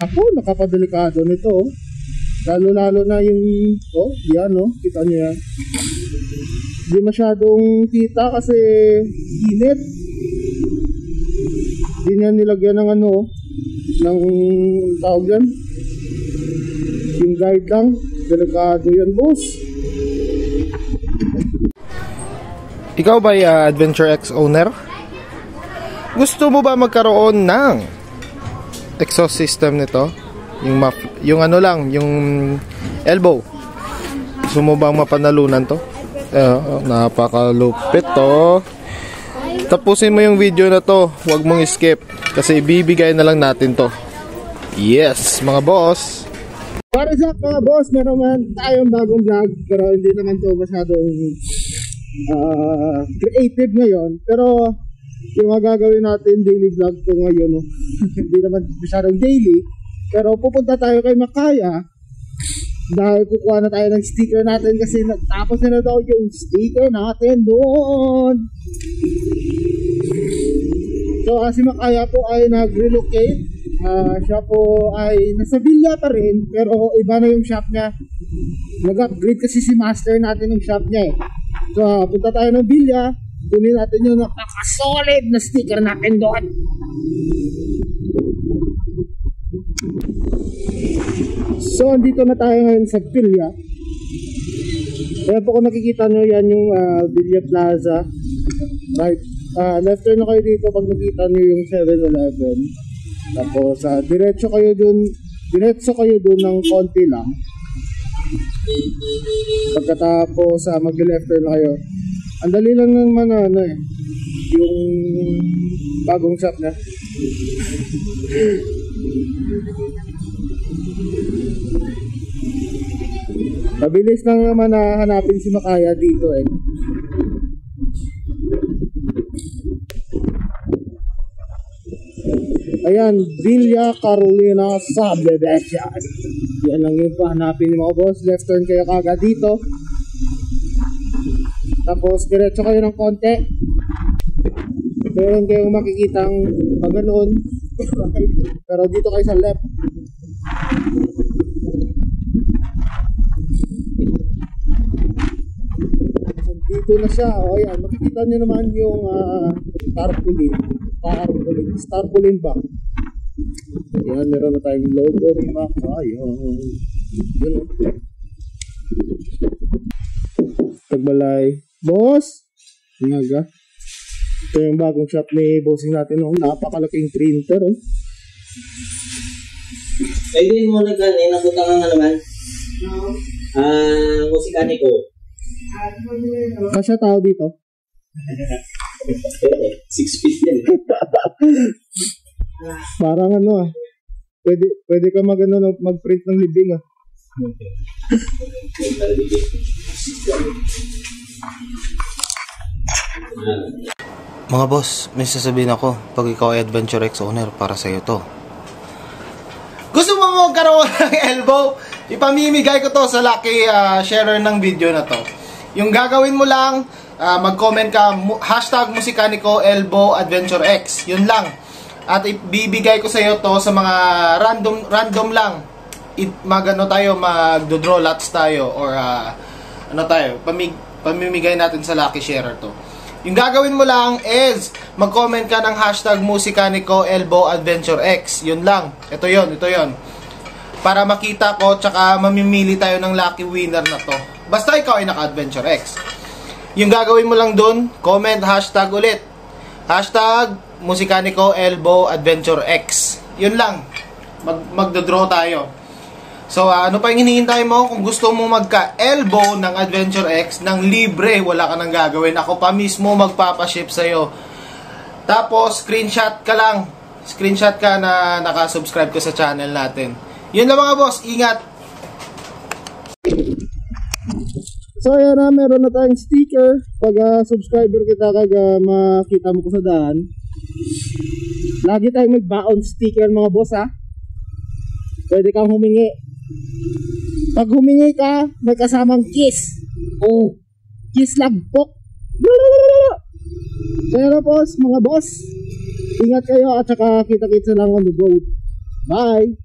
Ako, nakapadelikado nito. Oh. Lalo na yung, yan kita nyo yan. Hindi masyadong kita kasi init. Hindi niya nilagyan ng ng tawag yan. Yung guide lang. Delikado yan, boss. Ikaw ba Adventure X owner? Gusto mo ba magkaroon ng exhaust system nito? Yung elbow. Gusto mo bang mapanalunan to? Napakalupit to. Tapusin mo yung video na to. Huwag mong skip kasi ibibigay na lang natin to. Yes, mga boss. What is up mga boss? Meron man tayong bagong vlog pero hindi naman to masyadong creative ngayon. Pero yung gagawin natin daily vlog to ngayon, hindi naman masyadong daily. Pero pupunta tayo kay Makaya dahil kukuha na tayo ng sticker natin kasi tapos na daw yung sticker natin doon. So si Makaya po ay nag-relocate. Siya po ay nasa villa pa rin pero iba na yung shop niya. Nag-upgrade kasi si master natin yung shop niya eh. So punta tayo ng villa, kunin natin yung napaka-solid na sticker natin doon. So andito na tayo ngayon sa villa. Kaya po kung nakikita nyo yan yung Villa Plaza. Right, left turn na kayo dito pag nakita nyo yung 7-Eleven. Tapos diretso kayo dun ng konti lang. Pagkatapos mag-left turn na kayo. Ang dali lang naman yung bagong shop na. Mabilis lang naman na hanapin si Makaya dito eh. Ayan, Villa Carolina Subdivision. Yan lang yung pahanapin mga boss. Left turn kayo kagad dito. Tapos diretso kayo ng konti. Meron kayong makikitang paganoon. Pero dito kayo sa left. Dito na siya. O ayan, makikita nyo naman yung tarpaulin ba? Ayan, meron na tayong logo ni Makaya. Yun o. Tagbalay. Boss! Ngaga. Ito yung bagong shop ni bossing natin. Napakalaking printer. Ay din mo nabutan ka nga naman. Musikani ko. Kasya tao dito? 6 feet yan. Parang pwede ka mag-print ng libing Mga boss, may sasabihin ako. Pag ikaw ay Adventure X owner, para sa'yo to. Gusto mo magkaroon ng elbow? Ipamimigay ko to sa lucky sharer ng video na to. Yung gagawin mo lang, mag-comment ka, #musikaniko elbow adventure X. Yun lang. At ibibigay ko sa iyo to sa mga random lang. Magdo-draw lots tayo or pamimigay natin sa lucky sharer to. Yung gagawin mo lang is mag-comment ka ng #musikaniko elbow adventure X. Yun lang. Ito yon. Para makita ko tsaka mamimili tayo ng lucky winner na to. Basta ikaw ay naka-Adventure X. Yung gagawin mo lang dun, comment ulit. #musikaniko elbow adventure X. Yun lang. Magdo-draw tayo. So ano pa yung hinihintay mo? Kung gusto mo magka-elbow ng Adventure X ng libre, wala ka nang gagawin. Ako pa mismo magpapaship sa'yo. Tapos screenshot ka lang. Screenshot ka na nakasubscribe ka sa channel natin. Yun lang mga boss. Ingat! So ayan na, meron na tayong sticker. Pag subscriber kita makita mo ko sa daan. Lagi tayong magbaon sticker mga boss Pwede kang humingi. Pag humingi ka, may kasamang kiss. Kiss lagpok. So ayan na boss, mga boss. Ingat kayo at saka kita-kita lang on the road. Bye!